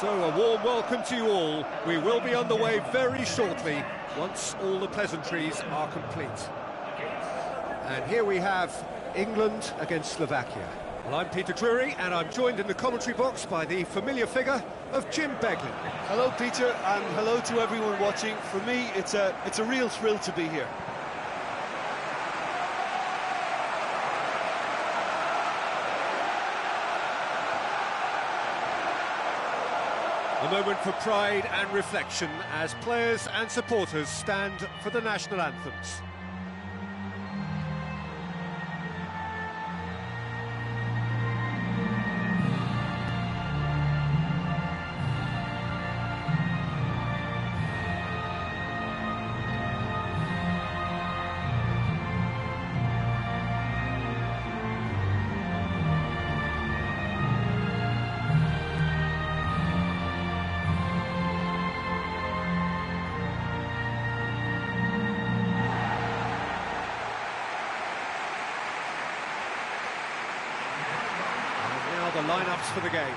So a warm welcome to you all. We will be underway very shortly once all the pleasantries are complete. And here we have England against Slovakia. Well, I'm Peter Drury, and I'm joined in the commentary box by the familiar figure of Jim Beglin. Hello, Peter, and hello to everyone watching. For me, it's a real thrill to be here. A moment for pride and reflection as players and supporters stand for the national anthems. The lineups for the game.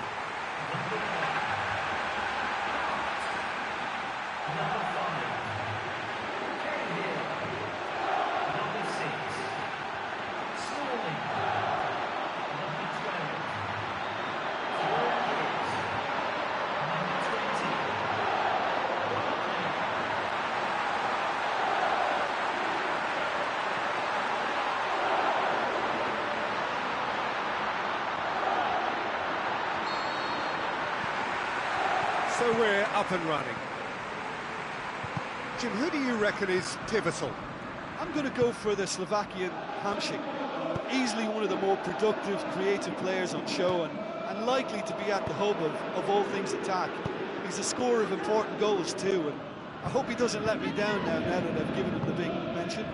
So we're up and running. Jim, who do you reckon is pivotal? I'm going to go for the Slovakian Hamšík. Easily one of the more productive, creative players on show and likely to be at the hub of all things attack. He's a scorer of important goals too, and I hope he doesn't let me down now that I've given him the big mention.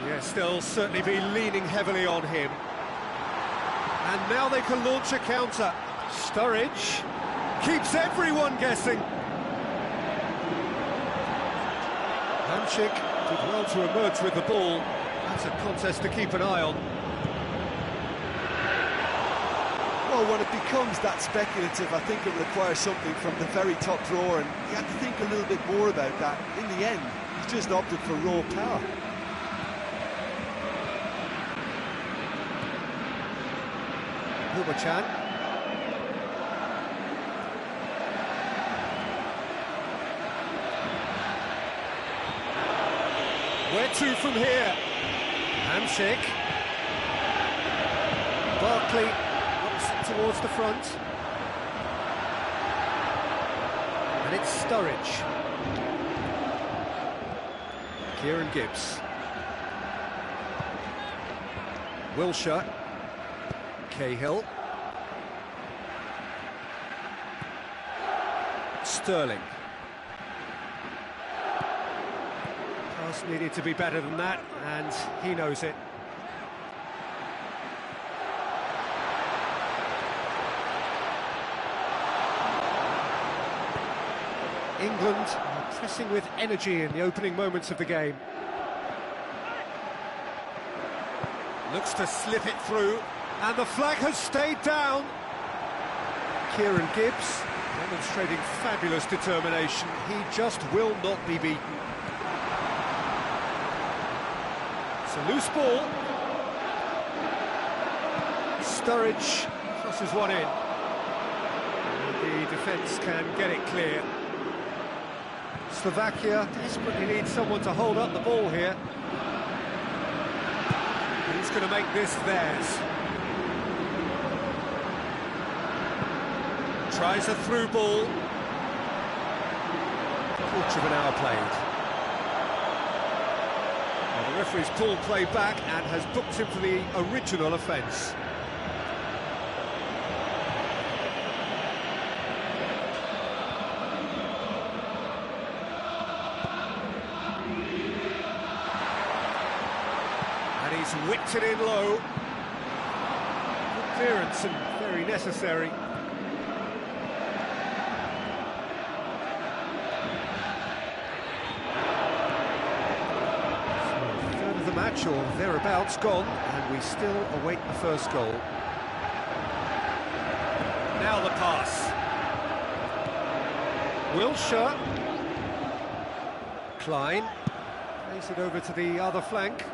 Yes, they'll certainly be leaning heavily on him. And now they can launch a counter. Sturridge keeps everyone guessing. Hamšík did well to emerge with the ball. That's a contest to keep an eye on. Well, when it becomes that speculative, I think it requires something from the very top drawer, and you have to think a little bit more about that. In the end, he's just opted for raw power. Hubachan. Where to from here? Hamšík. Barkley looks towards the front. And it's Sturridge. Kieran Gibbs. Wilshere. Cahill. Sterling. Pass needed to be better than that, and he knows it. England are pressing with energy in the opening moments of the game. Looks to slip it through, and the flag has stayed down. Kieran Gibbs demonstrating fabulous determination. He just will not be beaten. It's a loose ball. Sturridge crosses one in. And the defence can get it clear. Slovakia desperately needs someone to hold up the ball here. He's going to make this theirs. Tries a through ball. Quarter of an hour played. Well, the referee's pulled play back and has booked him for the original offence. And he's whipped it in low. Good clearance and very necessary. Match or thereabouts gone, and we still await the first goal. Now the pass. Wilshere. Klein. Plays it over to the other flank.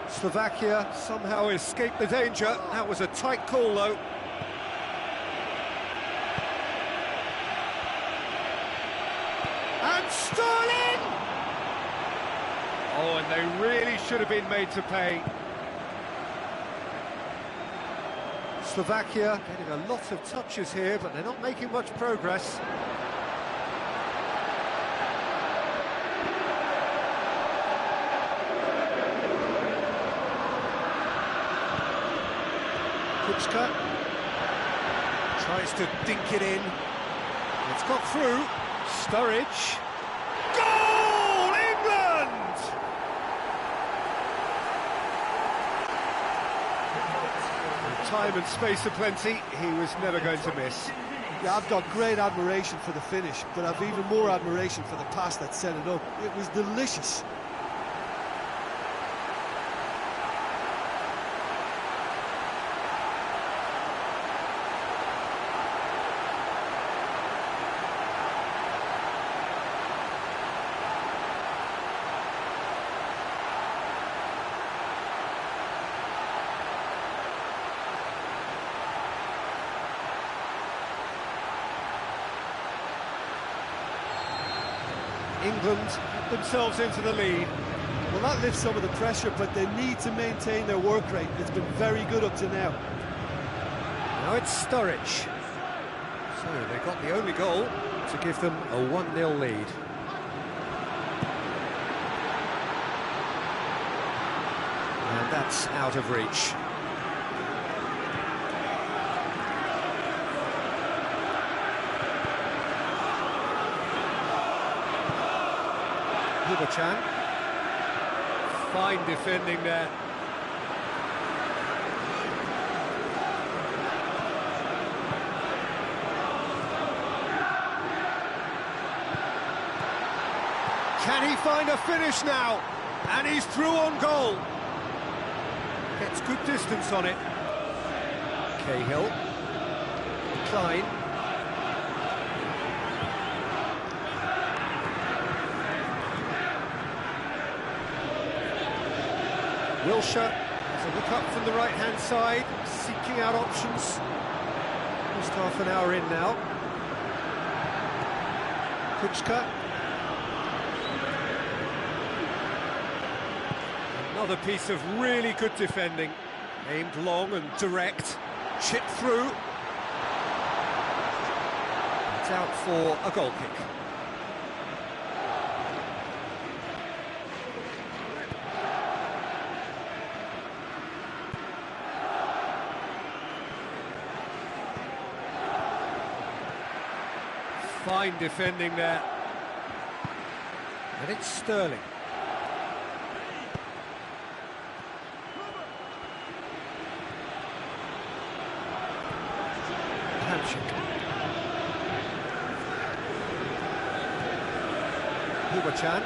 Slovakia somehow escaped the danger. That was a tight call, though. And Sterling! Oh, and they really should have been made to pay. Slovakia getting a lot of touches here, but they're not making much progress. Kuczka tries to dink it in. It's got through. Sturridge. Goal! England! With time and space aplenty, he was never going to miss. Yeah, I've got great admiration for the finish, but I've even more admiration for the pass that set it up. It was delicious. England themselves into the lead. Well, that lifts some of the pressure, but they need to maintain their work rate. It's been very good up to now. Now it's Sturridge. So they got the only goal to give them a 1-0 lead. And that's out of reach. Chan. Fine defending there. Can he find a finish now? And he's through on goal. Gets good distance on it. Cahill. Klein. Wilshere has a look up from the right-hand side, seeking out options. Almost half an hour in now. Kuczka. Another piece of really good defending. Aimed long and direct. Chipped through. It's out for a goal kick. Fine defending there. And it's Sterling. Hamsik. Chan.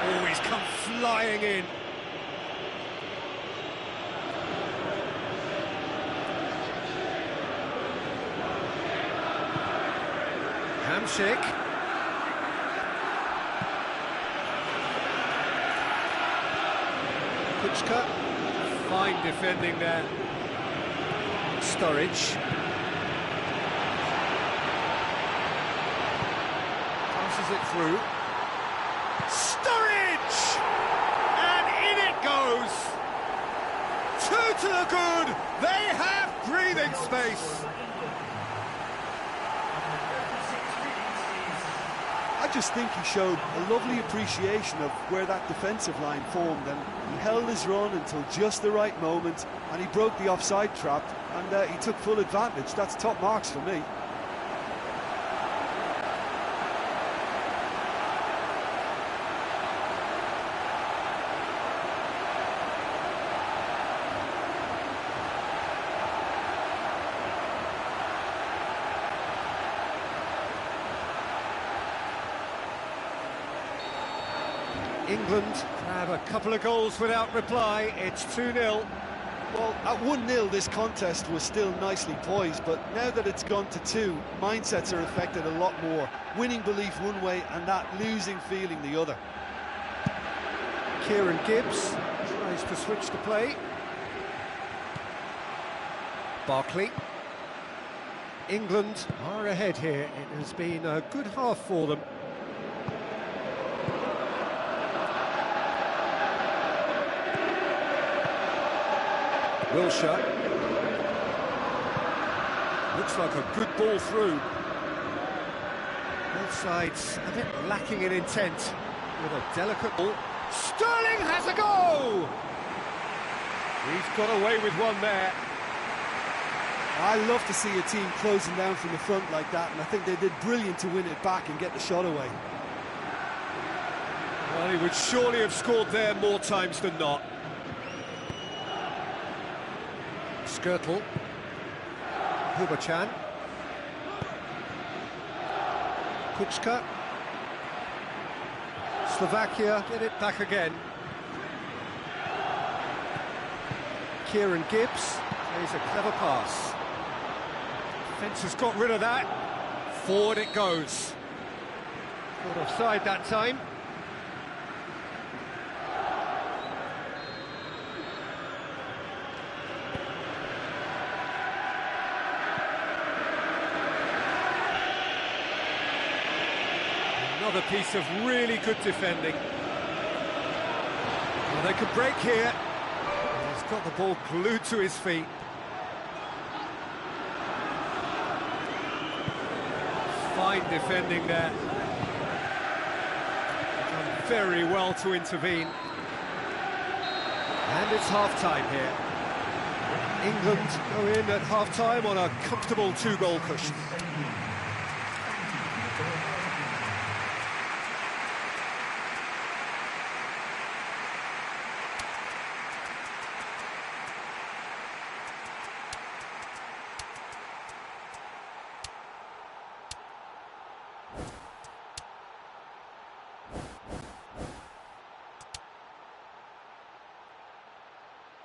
Oh, he's come flying in. Hamsik. Kuczka. Fine defending there. Sturridge. Passes it through. Sturridge! And in it goes! Two to the good! They have breathing space! I just think he showed a lovely appreciation of where that defensive line formed, and he held his run until just the right moment, and he broke the offside trap, and he took full advantage. That's top marks for me. England have a couple of goals without reply. It's 2-0. Well, at 1-0 this contest was still nicely poised, but now that it's gone to 2, mindsets are affected a lot more. Winning belief one way and that losing feeling the other. Kieran Gibbs tries to switch the play. Barkley. England are ahead here. It has been a good half for them. Wilshere. Looks like a good ball through. Both sides a bit lacking in intent with a delicate ball. Sterling has a go! He's got away with one there. I love to see a team closing down from the front like that, and I think they did brilliant to win it back and get the shot away. Well, he would surely have scored there more times than not. Skirtle. Hubachan. Kuczka. Slovakia get it back again. Kieran Gibbs plays a clever pass. Defence has got rid of that. Forward it goes. Caught offside that time. Another piece of really good defending. Well, they could break here. He's got the ball glued to his feet. Fine defending there. Done very well to intervene. And it's half-time here. England go in at half-time on a comfortable 2-goal cushion.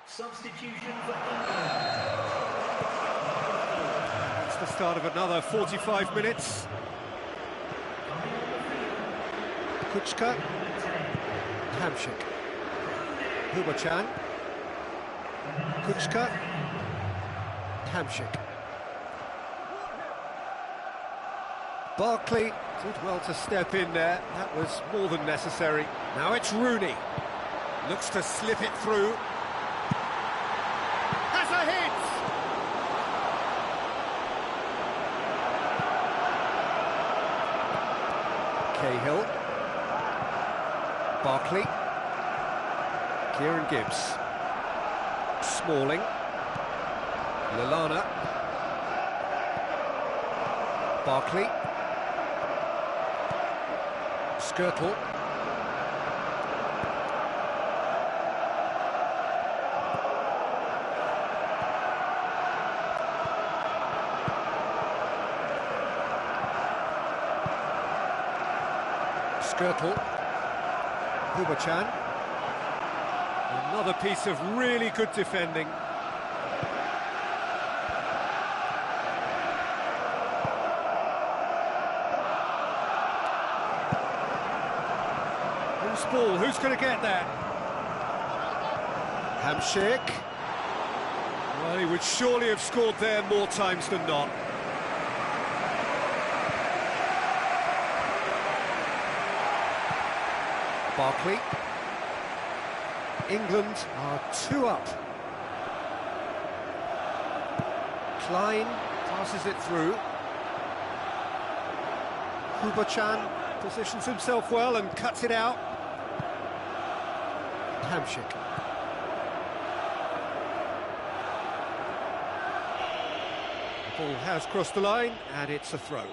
Substitution for England. It's the start of another 45 minutes. Kuczka. Hamsik. Hubachan. Kuczka. Hamsik. Barkley did well to step in there. That was more than necessary. Now it's Rooney. Looks to slip it through. Has a hit! Cahill. Barkley. Kieran Gibbs. Smalling. Lallana. Barkley. Skirtle. Skirtle. Hubachan. Another piece of really good defending. Who's ball? Who's going to get that? Hamsik. Well, he would surely have scored there more times than not. Barkley. England are 2 up. Klein passes it through. Hubachan positions himself well and cuts it out. Hamsik. The ball has crossed the line and it's a throw.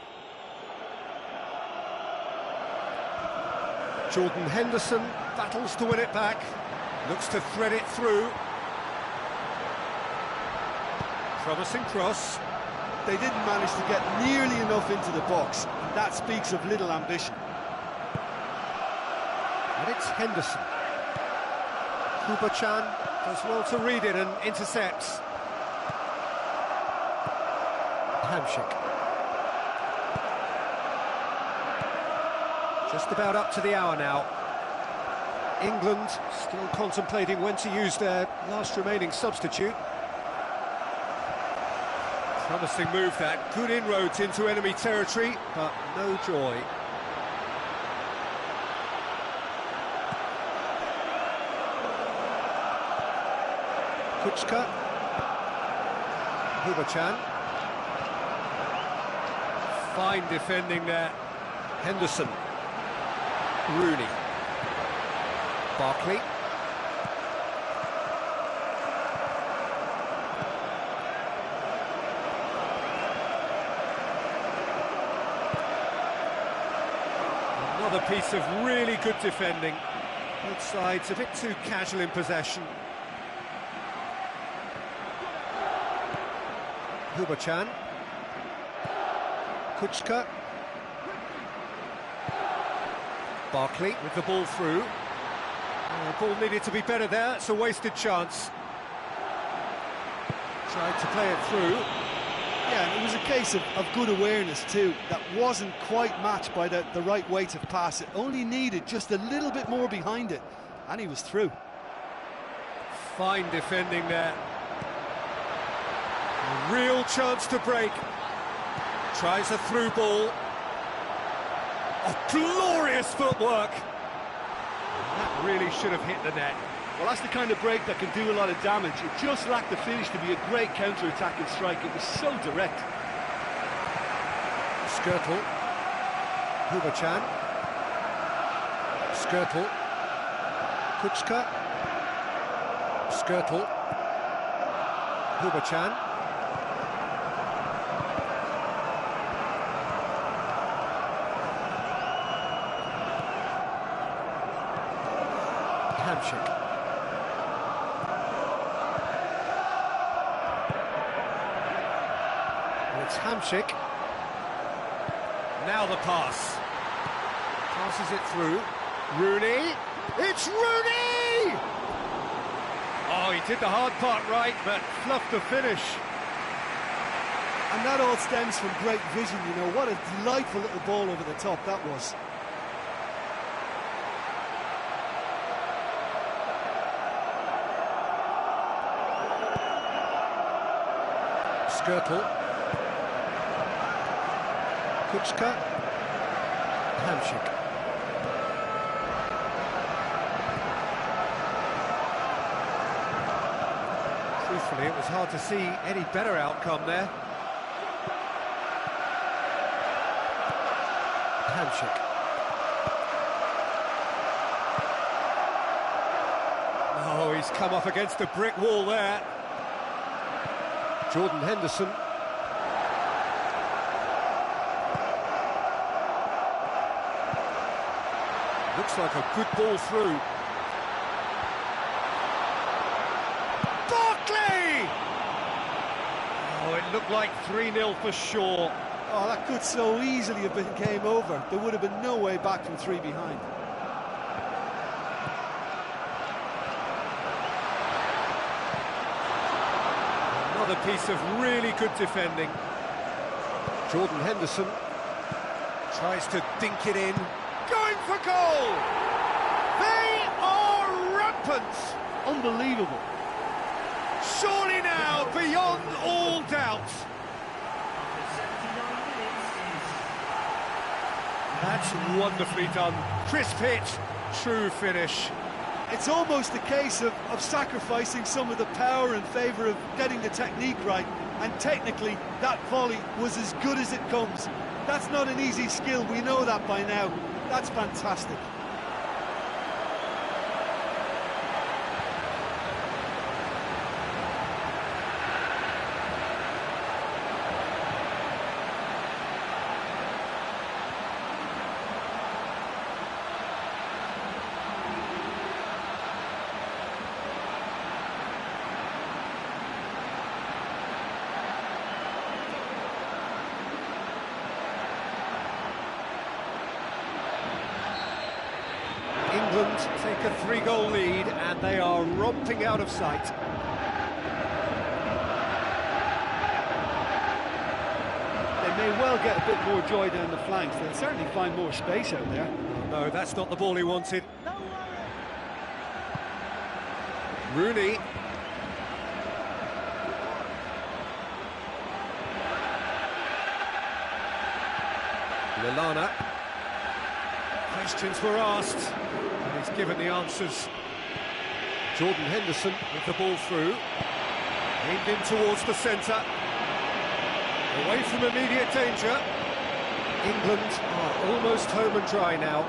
Jordan Henderson battles to win it back, looks to thread it through. Promising cross. They didn't manage to get nearly enough into the box. That speaks of little ambition. And it's Henderson. Kuba-chan does well to read it and intercepts. Hamsik. Just about up to the hour now. England still contemplating when to use their last remaining substitute. Promising move that, good inroads into enemy territory, but no joy. Kuchka. Kuba-chan. Fine defending there. Henderson. Rooney. Barkley. Another piece of really good defending. Both sides a bit too casual in possession. Kuba-chan. Kuchka. Barkley with the ball through. The ball needed to be better there, it's a wasted chance. Tried to play it through. Yeah, and it was a case of good awareness too. That wasn't quite matched by the right weight of pass. It only needed just a little bit more behind it, and he was through. Fine defending there. A real chance to break. Tries a through ball. Oh, glorious footwork. That really should have hit the net. Well, that's the kind of break that can do a lot of damage. It just lacked the finish to be a great counter-attacking strike. It was so direct. Skirtle. Kuba-chan. Skirtle. Kuchka. Skirtle. Kuba-chan. Hamsik. And it's Hamsik. Now the pass. Passes it through. Rooney. It's Rooney! Oh, he did the hard part right, but fluffed the finish. And that all stems from great vision, you know. What a delightful little ball over the top that was. Skirtle. Kuchka. Hamsik. Truthfully, it was hard to see any better outcome there. Hamsik. Oh, he's come up against a brick wall there. Jordan Henderson. Looks like a good ball through. Barkley! Oh, it looked like 3-0 for sure. Oh, that could so easily have been game over. There would have been no way back from 3 behind. Another piece of really good defending. Jordan Henderson tries to dink it in. Going for goal! They are rampant! Unbelievable. Surely now, beyond all doubt. That's wonderfully done. Crisp hit, true finish. It's almost a case of sacrificing some of the power in favour of getting the technique right, and technically that volley was as good as it comes. That's not an easy skill, we know that by now. That's fantastic. take a 3-goal lead, and they are romping out of sight. They may well get a bit more joy down the flanks. They'll certainly find more space out there. Oh, no, that's not the ball he wanted. Rooney. Lallana. Questions were asked, and he's given the answers. Jordan Henderson with the ball through. Aimed in towards the centre. Away from immediate danger. England are almost home and dry now.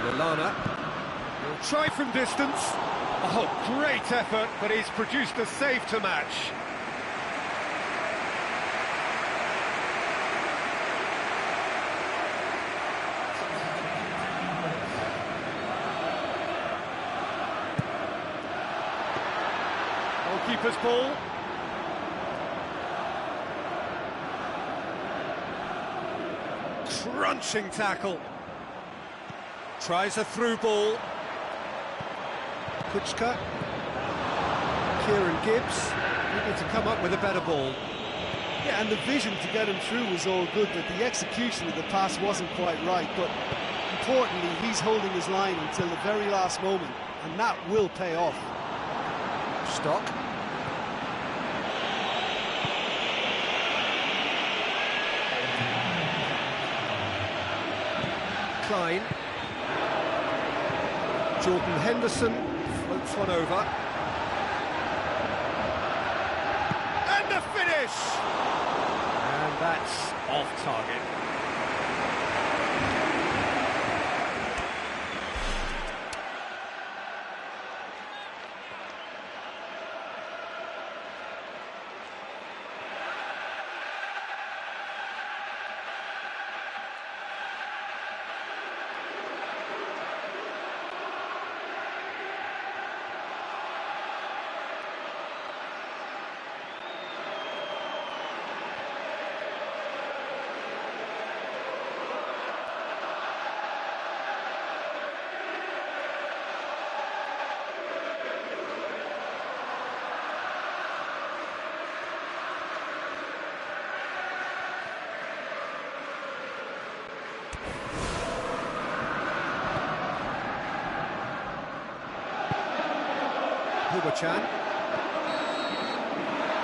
Lallana will try from distance. Oh, great effort, but he's produced a save to match. Goalkeeper's ball. Crunching tackle. Tries a through ball. Kuchka. Kieran Gibbs needed to come up with a better ball. Yeah, and the vision to get him through was all good, but the execution of the pass wasn't quite right. But importantly, he's holding his line until the very last moment, and that will pay off. Stock. Klein. Jordan Henderson floats one over. And the finish! And that's off target. Hubachan.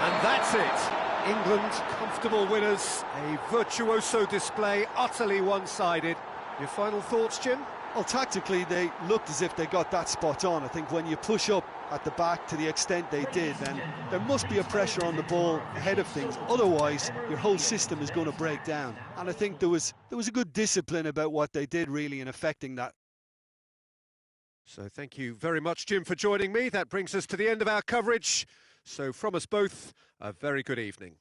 And that's it. England, comfortable winners. A virtuoso display, utterly one-sided. Your final thoughts, Jim? Well, tactically, they looked as if they got that spot on. I think when you push up at the back to the extent they did, then there must be a pressure on the ball ahead of things. Otherwise, your whole system is going to break down. And I think there was a good discipline about what they did, really, in affecting that. So thank you very much, Jim, for joining me. That brings us to the end of our coverage. So from us both, a very good evening.